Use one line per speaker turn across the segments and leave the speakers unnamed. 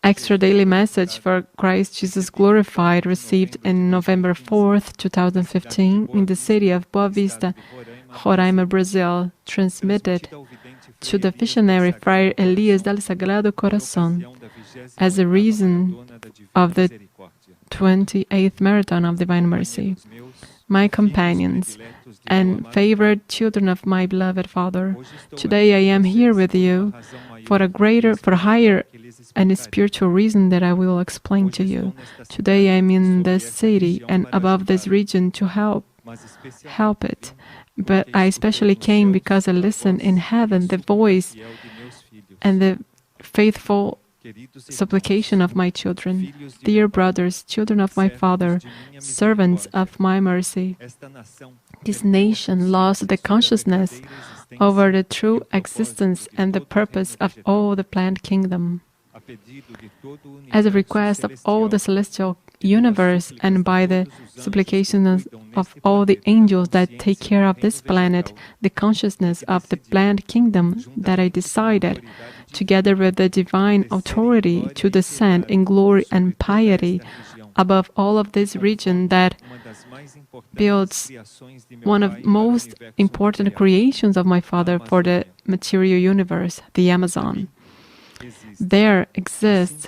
Extra daily message for Christ Jesus glorified, received in November 4th, 2015, in the city of Boa Vista, Roraima, Brazil, transmitted to the visionary Friar Elías del Sagrado Corazón as a reason of the 28th Marathon of Divine Mercy. My companions and favored children of my beloved Father, today I am here with you for a higher and spiritual reason that I will explain to you. Today I am in this city and above this region to help it. But I especially came because I listened in heaven the voice and the faithful supplication of my children. Dear brothers, children of my Father, servants of my mercy, this nation lost the consciousness over the true existence and the purpose of all the planned kingdom. As a request of all the celestial universe and by the supplications of all the angels that take care of this planet, the consciousness of the planned kingdom that I decided, together with the divine authority, to descend in glory and piety above all of this region that builds one of the most important creations of my Father for the material universe, the Amazon. There exists,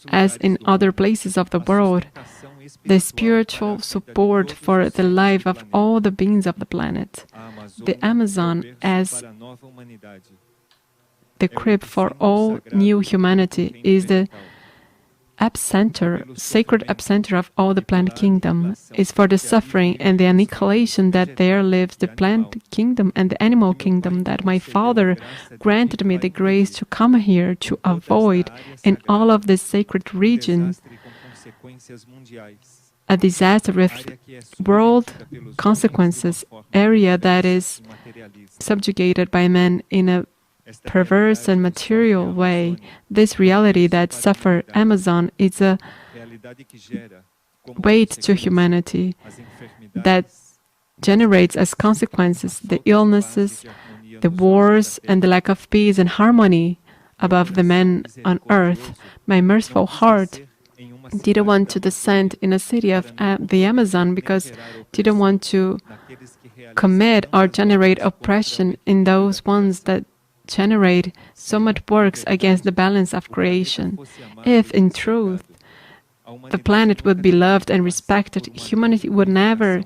as in other places of the world, the spiritual support for the life of all the beings of the planet. The Amazon as the crib for all new humanity is the epicenter, sacred epicenter of all the plant kingdom, is for the suffering and the annihilation that there lives the plant kingdom and the animal kingdom that my Father granted me the grace to come here to avoid in all of this sacred region a disaster with world consequences, area that is subjugated by man in a perverse and material way. This reality that suffer Amazon is a weight to humanity that generates as consequences the illnesses, the wars, and the lack of peace and harmony above the men on earth. My merciful heart didn't want to descend in a city of the Amazon because didn't want to commit or generate oppression in those ones that generate so much works against the balance of creation. If, in truth, the planet would be loved and respected, humanity would never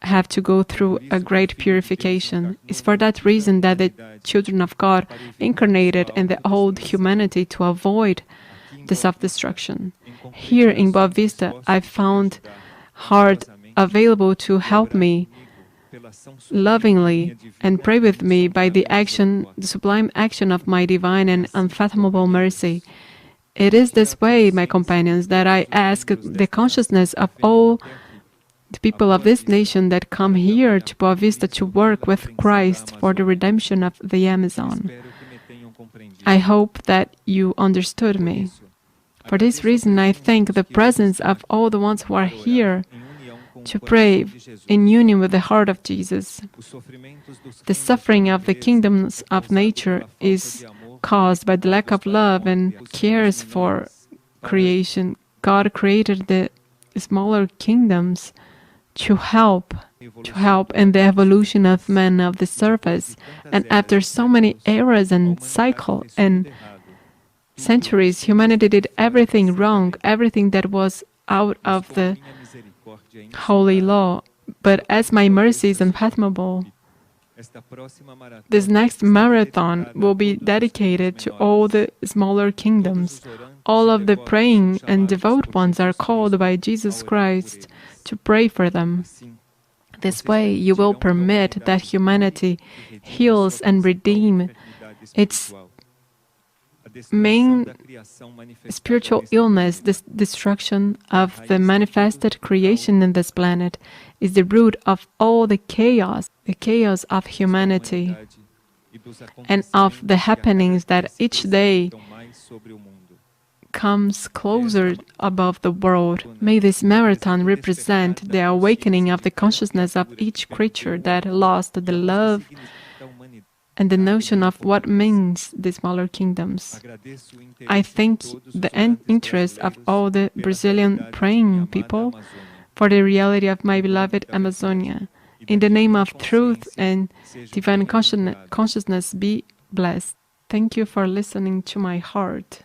have to go through a great purification. It's for that reason that the children of God incarnated in the old humanity to avoid the self-destruction. Here in Boa Vista, I found heart available to help me lovingly and pray with me by the action, the sublime action of my divine and unfathomable mercy. It is this way, my companions, that I ask the consciousness of all the people of this nation that come here to Boa Vista to work with Christ for the redemption of the Amazon. I hope that you understood me. For this reason, I thank the presence of all the ones who are here to pray in union with the heart of Jesus. The suffering of the kingdoms of nature is caused by the lack of love and cares for creation. God created the smaller kingdoms to help in the evolution of man of the surface. And after so many eras and cycle and centuries, humanity did everything wrong, everything that was out of the holy law. But as my mercy is unfathomable, this next marathon will be dedicated to all the smaller kingdoms. All of the praying and devout ones are called by Jesus Christ to pray for them. This way, you will permit that humanity heals and redeem its main spiritual illness. This destruction of the manifested creation in this planet is the root of all the chaos of humanity and of the happenings that each day comes closer above the world. May this marathon represent the awakening of the consciousness of each creature that lost the love and the notion of what means the smaller kingdoms. I thank the interest of all the Brazilian praying people for the reality of my beloved Amazonia. In the name of truth and divine consciousness, be blessed. Thank you for listening to my heart.